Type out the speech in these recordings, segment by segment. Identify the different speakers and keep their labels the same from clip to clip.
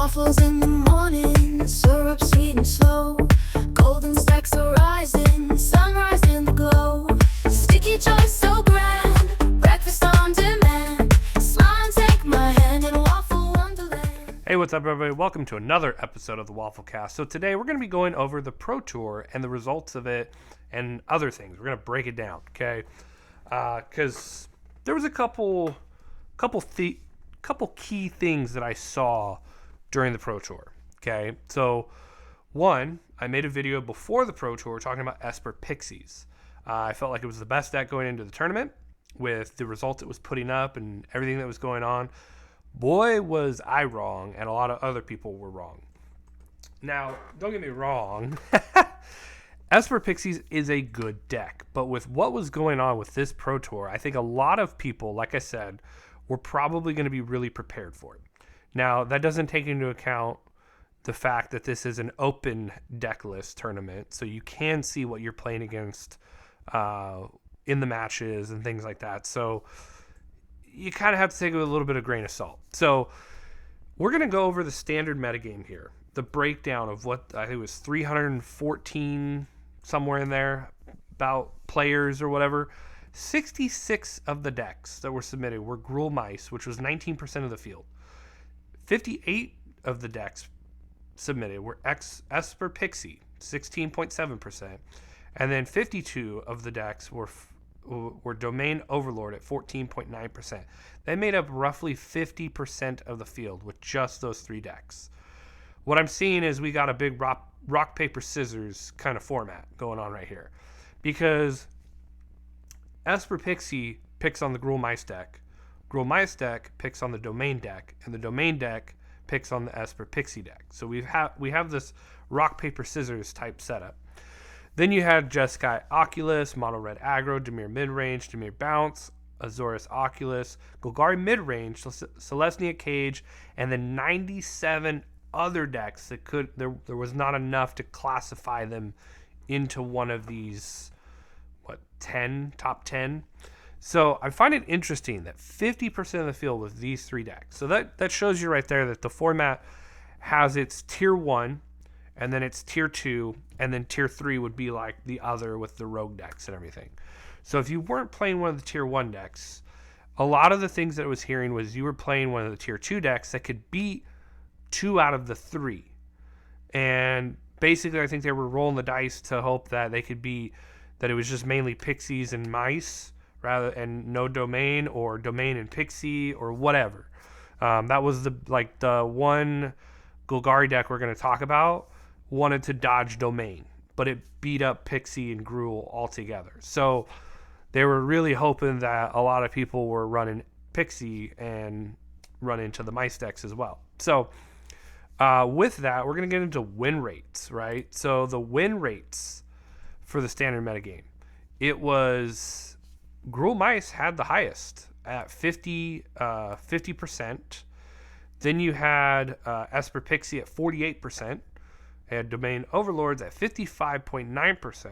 Speaker 1: Waffles in the morning, syrup sweet and slow. Golden stacks are rising, sunrise in the glow. Sticky choice so grand, breakfast on demand. Smile and take my hand in Waffle Wonderland.
Speaker 2: Hey, what's up, everybody? Welcome to another episode of the Wafflecast. So today we're going to be going over the Pro Tour and the results of it and other things. We're going to break it down, okay? Because there was a couple key things that I saw during the Pro Tour, okay? So, one, I made a video before the Pro Tour talking about Esper Pixies. I felt like it was the best deck going into the tournament with the results it was putting up and everything that was going on. Boy, was I wrong, and a lot of other people were wrong. Now, don't get me wrong. Esper Pixies is a good deck, but with what was going on with this Pro Tour, I think a lot of people, like I said, were probably going to be really prepared for it. Now, that doesn't take into account the fact that this is an open deck list tournament, so you can see what you're playing against in the matches and things like that. So you kind of have to take it with a little bit of grain of salt. So we're going to go over the standard metagame here, the breakdown of what I think it was 314 somewhere in there about players or whatever. 66 of the decks that were submitted were Gruul Mice, which was 19% of the field. 58 of the decks submitted were Esper Pixie, 16.7%. And then 52 of the decks were Domain Overlord at 14.9%. They made up roughly 50% of the field with just those three decks. What I'm seeing is we got a big rock paper, scissors kind of format going on right here. Because Esper Pixie picks on the Gruul Mice deck. Gruul Mice deck picks on the Domain deck, and the Domain deck picks on the Esper Pixie deck. So we have this rock paper scissors type setup. Then you had Jeskai Oculus, Mono Red Aggro, Dimir Midrange, Dimir Bounce, Azorius Oculus, Golgari Midrange, Celestia Cage, and then 97 other decks that there was not enough to classify them into one of these top 10. So I find it interesting that 50% of the field was these three decks. So that shows you right there that the format has its tier 1, and then it's tier 2, and then tier 3 would be like the other with the rogue decks and everything. So if you weren't playing one of the tier 1 decks, a lot of the things that I was hearing was you were playing one of the tier 2 decks that could beat 2 out of the 3. And basically I think they were rolling the dice to hope that they could beat that it was just mainly Pixies and Mice and no Domain, or Domain and Pixie, or whatever. That was the one Golgari deck we're going to talk about wanted to dodge Domain, but it beat up Pixie and Gruul altogether. So they were really hoping that a lot of people were running Pixie and run into the Mice decks as well. So with that, we're going to get into win rates, right? So the win rates for the standard metagame, it was Gruul Mice had the highest at 50%. Then you had Esper Pixie at 48%. And Domain Overlords at 55.9%.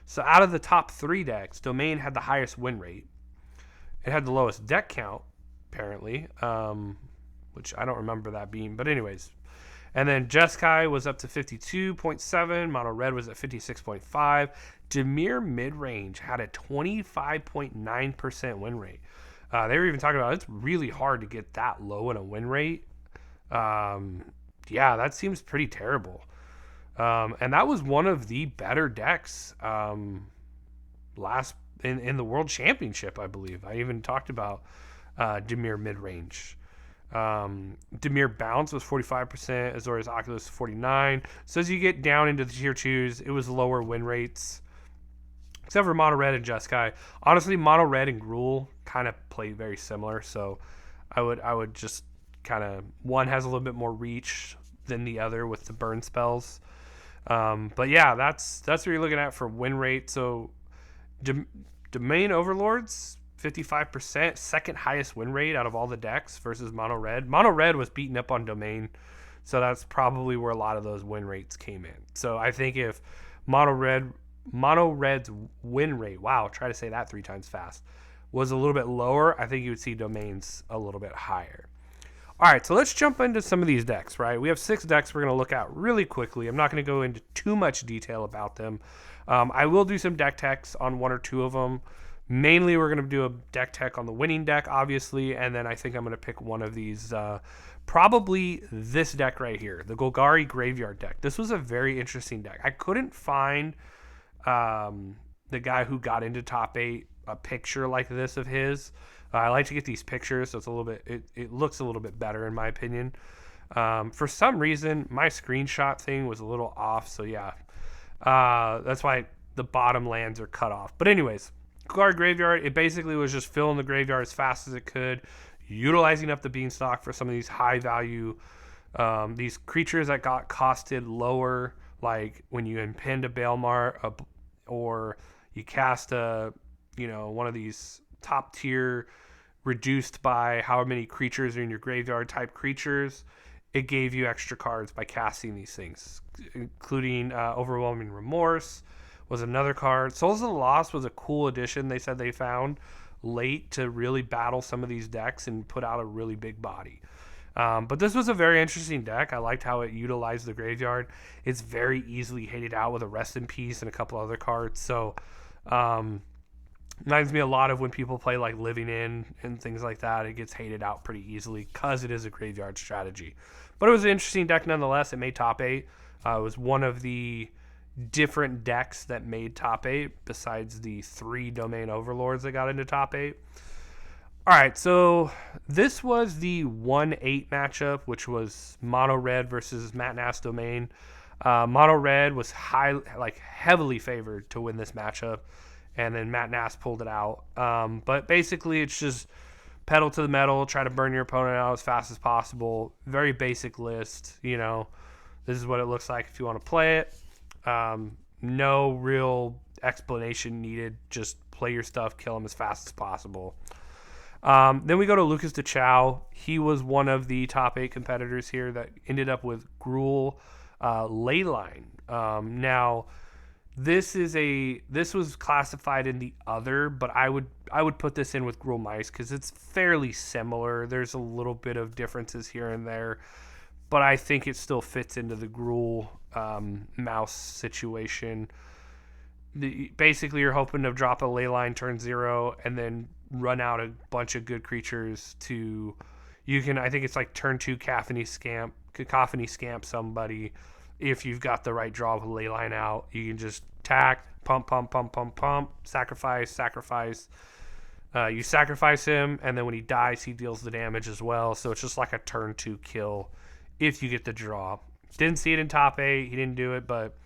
Speaker 2: So out of the top three decks, Domain had the highest win rate. It had the lowest deck count, apparently, which I don't remember that being. But anyways. And then Jeskai was up to 52.7. Mono Red was at 56.5. Dimir Midrange had a 25.9% win rate. They were even talking about it's really hard to get that low in a win rate. Yeah, that seems pretty terrible. And that was one of the better decks last in the World Championship, I believe. I even talked about Dimir Midrange. Dimir Bounce was 45%, Azorius Oculus 49%. So as you get down into the tier 2s, it was lower win rates. Except for Mono Red and Jeskai. Honestly, Mono Red and Gruul kind of play very similar, so I would just kind of, one has a little bit more reach than the other with the burn spells. But yeah, that's what you're looking at for win rate. So Domain Overlords, 55%, second highest win rate out of all the decks versus Mono Red. Mono Red was beaten up on Domain, so that's probably where a lot of those win rates came in. So I think if Mono Red's win rate, try to say that 3 times fast, was a little bit lower, I think you would see Domain's a little bit higher. All right, so let's jump into some of these decks, right? We have 6 decks we're going to look at really quickly. I'm not going to go into too much detail about them. I will do some deck techs on 1 or 2 of them. Mainly, we're going to do a deck tech on the winning deck, obviously, and then I think I'm going to pick one of these, probably this deck right here, the Golgari Graveyard deck. This was a very interesting deck. I couldn't find the guy who got into top 8 a picture like this of his. I like to get these pictures, so it's a little bit. It looks a little bit better in my opinion. For some reason, my screenshot thing was a little off, so yeah, that's why the bottom lands are cut off. But anyways, Golgari Graveyard. It basically was just filling the graveyard as fast as it could, utilizing up the beanstalk for some of these high value, these creatures that got costed lower, like when you impend a Baelmar, or you cast one of these top tier reduced by how many creatures are in your graveyard type creatures. It gave you extra cards by casting these things, including Overwhelming Remorse was another card. Souls of the Lost was a cool addition they said they found late to really battle some of these decks and put out a really big body. But this was a very interesting deck. I liked how it utilized the graveyard. It's very easily hated out with a Rest in Peace and a couple other cards. So reminds me a lot of when people play like Living In and things like that. It gets hated out pretty easily because it is a graveyard strategy. But it was an interesting deck nonetheless. It made top 8. It was one of the different decks that made top 8 besides the 3 Domain Overlords that got into top 8. All right, so this was the 1-8 matchup, which was Mono Red versus Matt Nass Domain. Mono Red was heavily favored to win this matchup, and then Matt Nass pulled it out. But basically, it's just pedal to the metal, try to burn your opponent out as fast as possible. Very basic list, This is what it looks like if you want to play it. No real explanation needed. Just play your stuff, kill them as fast as possible. Then we go to Lucas DeChow. He was one of the top 8 competitors here that ended up with Gruul Leyline. Now, this was classified in the other, but I would put this in with Gruul Mice because it's fairly similar. There's a little bit of differences here and there, but I think it still fits into the Gruul mouse situation. Basically, you're hoping to drop a Leyline turn 0 and then run out a bunch of good creatures to. I think it's like turn 2 Cacophony Scamp somebody. If you've got the right draw with Leyline out, you can just tack, pump, sacrifice. You sacrifice him, and then when he dies, he deals the damage as well. So it's just like a turn 2 kill if you get the draw. Didn't see it in top 8. He didn't do it, but,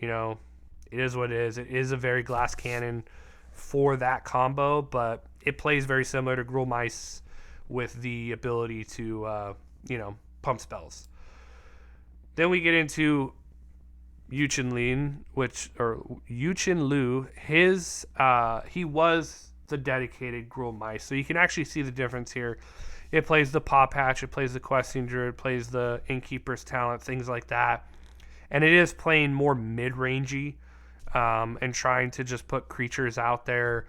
Speaker 2: it is what it is. It is a very glass cannon for that combo, but it plays very similar to Gruul Mice with the ability to, pump spells. Then we get into Yuchen Liu. He was the dedicated Gruul Mice, so you can actually see the difference here. It plays the Paw Patch, it plays the Questing Druid, it plays the Innkeeper's Talent, things like that. And it is playing more mid-rangey and trying to just put creatures out there,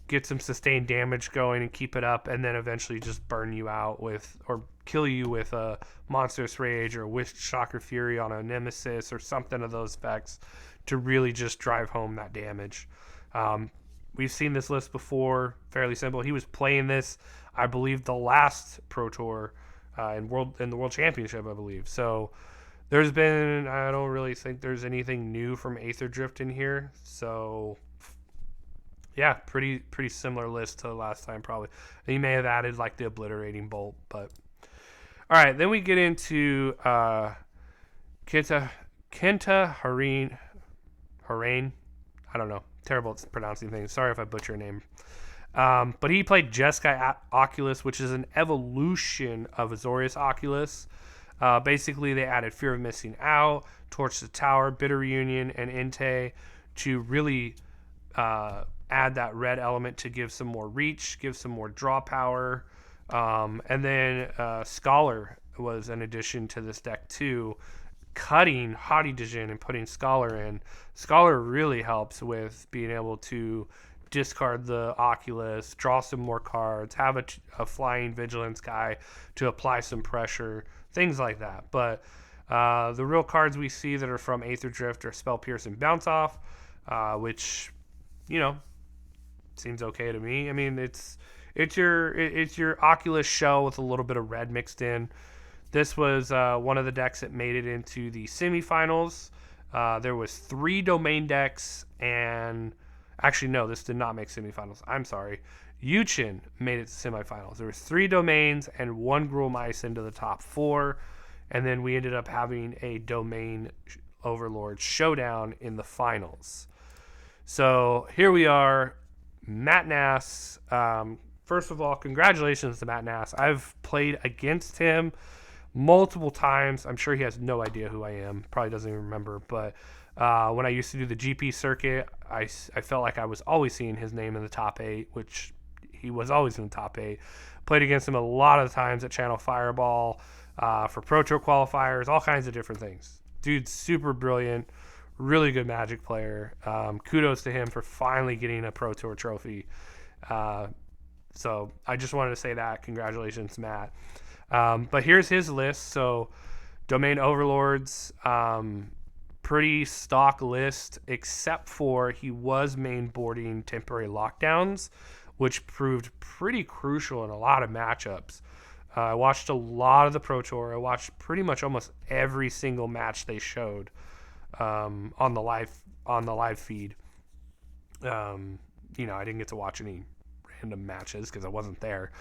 Speaker 2: get some sustained damage going and keep it up, and then eventually just burn you out or kill you with a Monstrous Rage or Wish Shocker Fury on a Nemesis or something of those effects to really just drive home that damage. We've seen this list before, fairly simple. He was playing this, I believe, the last Pro Tour in the World Championship, I believe. So I don't really think there's anything new from Aether Drift in here. So yeah, pretty similar list to the last time probably. He may have added like the Obliterating Bolt, but all right. Then we get into Kenta Harain. I don't know. Terrible at pronouncing things. Sorry if I butcher your name. But he played Jeskai Oculus, which is an evolution of Azorius Oculus. Basically, they added Fear of Missing Out, Torch the Tower, Bitter Reunion, and Entei to really add that red element to give some more reach, give some more draw power. And then Scholar was an addition to this deck too, cutting Haughty Djinn and putting Scholar in. Scholar really helps with being able to discard the Oculus, draw some more cards, have a flying vigilance guy to apply some pressure, things like that. But the real cards we see that are from Aether Drift are Spell Pierce and Bounce Off, which, seems okay to me. I mean, it's your Oculus shell with a little bit of red mixed in. This was one of the decks that made it into the semifinals. There was 3 domain decks, and actually no, this did not make semifinals. I'm sorry. Yuchin made it to semifinals. There was 3 domains and 1 Gruul Mice into the top 4, and then we ended up having a domain Overlord showdown in the finals. So here we are, Matt Nass. First of all, congratulations to Matt Nass. I've played against him multiple times. I'm sure he has no idea who I am. Probably doesn't even remember. But when I used to do the GP circuit, I felt like I was always seeing his name in the top 8, which he was always in the top 8. Played against him a lot of times at Channel Fireball, for Pro Tour qualifiers, all kinds of different things. Dude's super brilliant, really good Magic player. Kudos to him for finally getting a Pro Tour trophy. So I just wanted to say that. Congratulations, Matt. But here's his list. So Domain Overlords, pretty stock list, except for he was main boarding Temporary Lockdowns, which proved pretty crucial in a lot of matchups. I watched a lot of the Pro Tour. I watched pretty much almost every single match they showed on the live feed. I didn't get to watch any random matches because I wasn't there,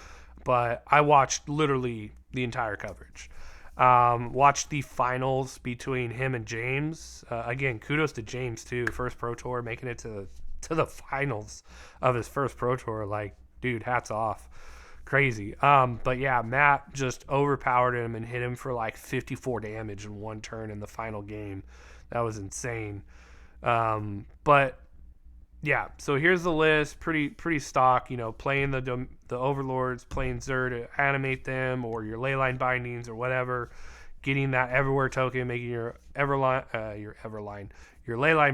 Speaker 2: but I watched literally the entire coverage. Watched the finals between him and James. Again, kudos to James too. First Pro Tour, making it to the finals of his first Pro Tour. Like, dude, hats off. Crazy. But yeah, Matt just overpowered him and hit him for like 54 damage in one turn in the final game. That was insane. But yeah, so here's the list. Pretty stock. Playing the Overlords, playing Xur to animate them, or your Leyline bindings or whatever. Getting that Everywhere token, making your Leyline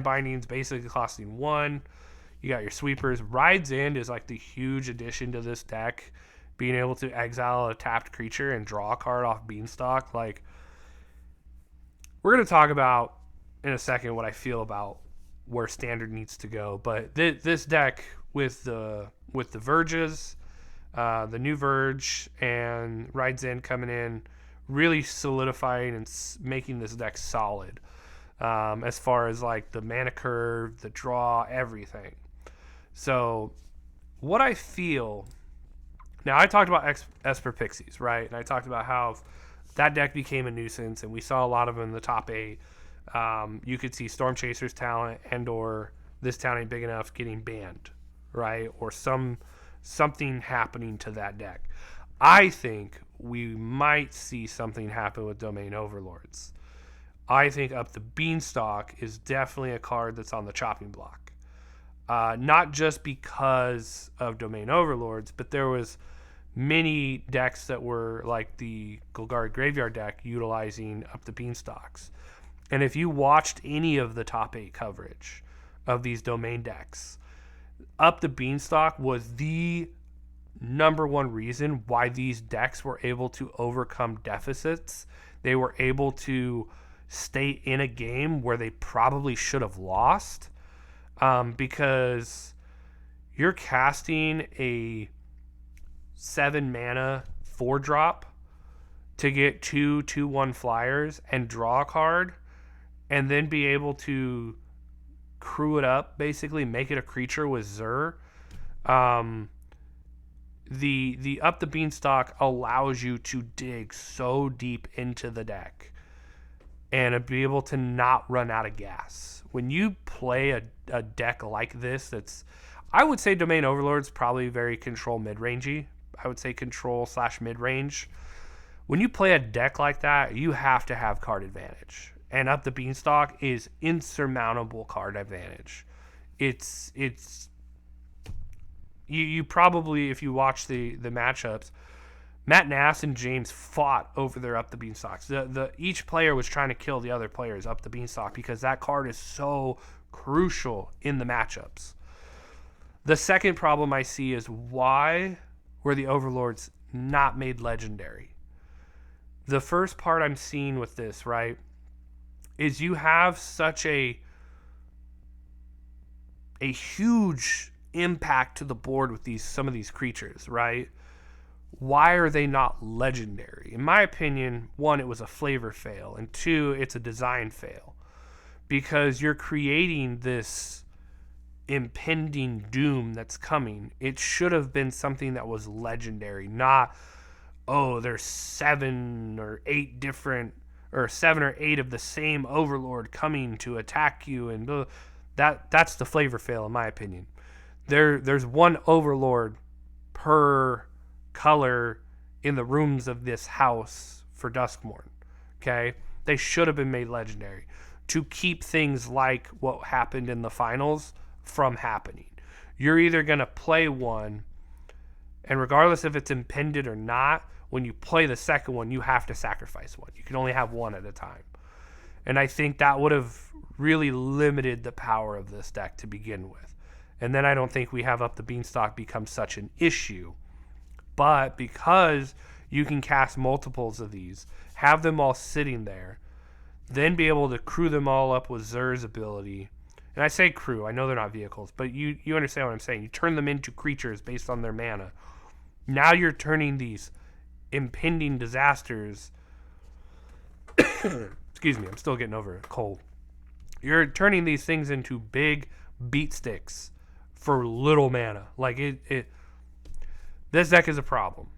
Speaker 2: bindings basically costing 1. You got your sweepers. Ride's End is like the huge addition to this deck. Being able to exile a tapped creature and draw a card off Beanstalk. Like, we're going to talk about in a second what I feel about where Standard needs to go. But this deck with the Verges, the new Verge, and Ride's End coming in, really solidifying and making this deck solid. As far as like the mana curve, the draw, everything. So what I feel... Now, I talked about Esper Pixies, right? And I talked about how that deck became a nuisance, and we saw a lot of them in the top 8. You could see Storm Chaser's talent and or this talent ain't big enough getting banned, right? Or something happening to that deck. I think we might see something happen with Domain Overlords. I think Up the Beanstalk is definitely a card that's on the chopping block. Not just because of Domain Overlords, but there was many decks that were like the Golgari Graveyard deck utilizing Up the Beanstalks. And if you watched any of the top 8 coverage of these domain decks, Up the Beanstalk was the number one reason why these decks were able to overcome deficits. They were able to stay in a game where they probably should have lost, because you're casting a 7 mana 4-drop to get 2/2/1 flyers and draw a card, and then be able to crew it up, basically make it a creature with Xur. The Up the Beanstalk allows you to dig so deep into the deck and be able to not run out of gas. When you play a deck like this, I would say Domain Overlord's probably very control mid-rangey. I would say control/mid-range. When you play a deck like that, you have to have card advantage. And Up the Beanstalk is insurmountable card advantage. You probably, if you watch the matchups, Matt Nass and James fought over their Up the Beanstalks. Each player was trying to kill the other player's Up the Beanstalk because that card is so crucial in the matchups. The second problem I see is, why were the Overlords not made legendary? The first part I'm seeing with this, right, is you have such a huge impact to the board with some of these creatures, right? Why are they not legendary? In my opinion, one, it was a flavor fail, and two, it's a design fail, because you're creating this impending doom that's coming. It should have been something that was legendary, not, oh, there's 7 or 8 of the same Overlord coming to attack you, and that's the flavor fail in my opinion. There's one Overlord per color in the rooms of this house for Duskmourn. Okay? They should have been made legendary to keep things like what happened in the finals from happening. You're either going to play one, and regardless if it's impended or not, when you play the second one, you have to sacrifice one. You can only have one at a time. And I think that would have really limited the power of this deck to begin with. And then I don't think we have Up the Beanstalk become such an issue. But because you can cast multiples of these, have them all sitting there, then be able to crew them all up with Zer's ability. And I say crew, I know they're not vehicles, but you understand what I'm saying. You turn them into creatures based on their mana. Now you're turning these impending disasters. Excuse me, I'm still getting over a cold. You're turning these things into big beat sticks for little mana. Like this deck is a problem.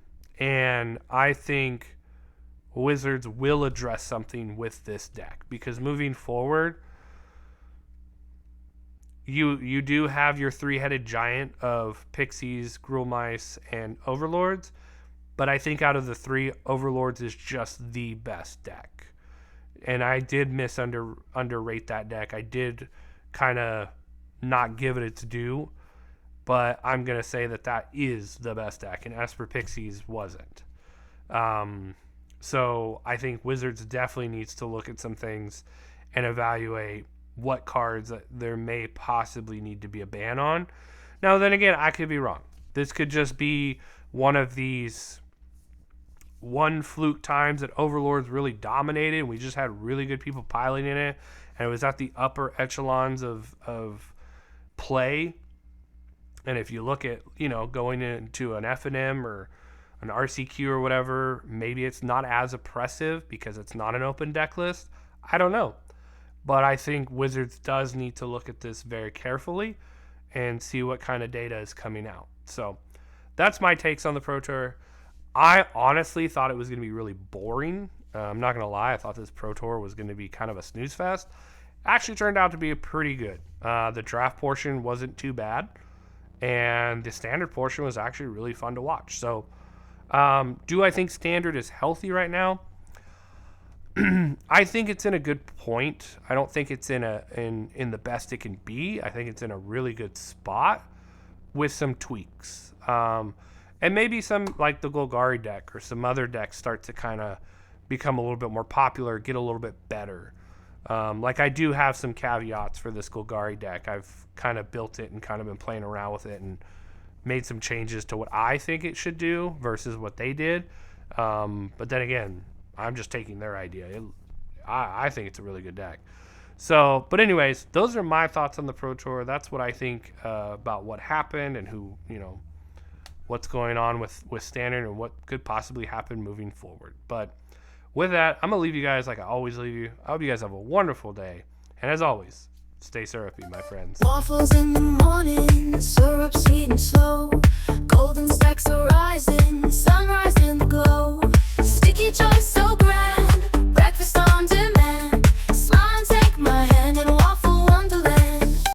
Speaker 2: And I think Wizards will address something with this deck, because moving forward, you do have your 3-headed giant of Pixies, Gruul Mice, and Overlords, but I think out of the 3, Overlords is just the best deck. And I did underrate that deck. I did kind of not give it its due, but I'm going to say that is the best deck, and Esper Pixies wasn't. So I think Wizards definitely needs to look at some things and evaluate what cards that there may possibly need to be a ban on. Now, then again, I could be wrong. This could just be one of these one fluke times that Overlords really dominated, and we just had really good people piloting it, and it was at the upper echelons of play. And if you look at, going into an F&M or an RCQ or whatever, maybe it's not as oppressive because it's not an open deck list. I don't know. But I think Wizards does need to look at this very carefully and see what kind of data is coming out. So that's my takes on the Pro Tour. I honestly thought it was going to be really boring. I'm not going to lie. I thought this Pro Tour was going to be kind of a snooze fest. Actually turned out to be pretty good. The draft portion wasn't too bad, and the standard portion was actually really fun to watch. So do I think standard is healthy right now? I think it's in a good point. I don't think it's in the best it can be. I think it's in a really good spot with some tweaks. And maybe some, like the Golgari deck or some other decks, start to kind of become a little bit more popular, get a little bit better. Like I do have some caveats for this Golgari deck. I've kind of built it and kind of been playing around with it and made some changes to what I think it should do versus what they did. But then again, I'm just taking their idea. I think it's a really good deck. So, but anyways, those are my thoughts on the Pro Tour. That's what I think about what happened and what's going on with Standard and what could possibly happen moving forward. But with that, I'm going to leave you guys like I always leave you. I hope you guys have a wonderful day. And as always, stay syrupy, my friends.
Speaker 1: Waffles in the morning, syrup sweet and slow. Golden stacks are rising, sunrise.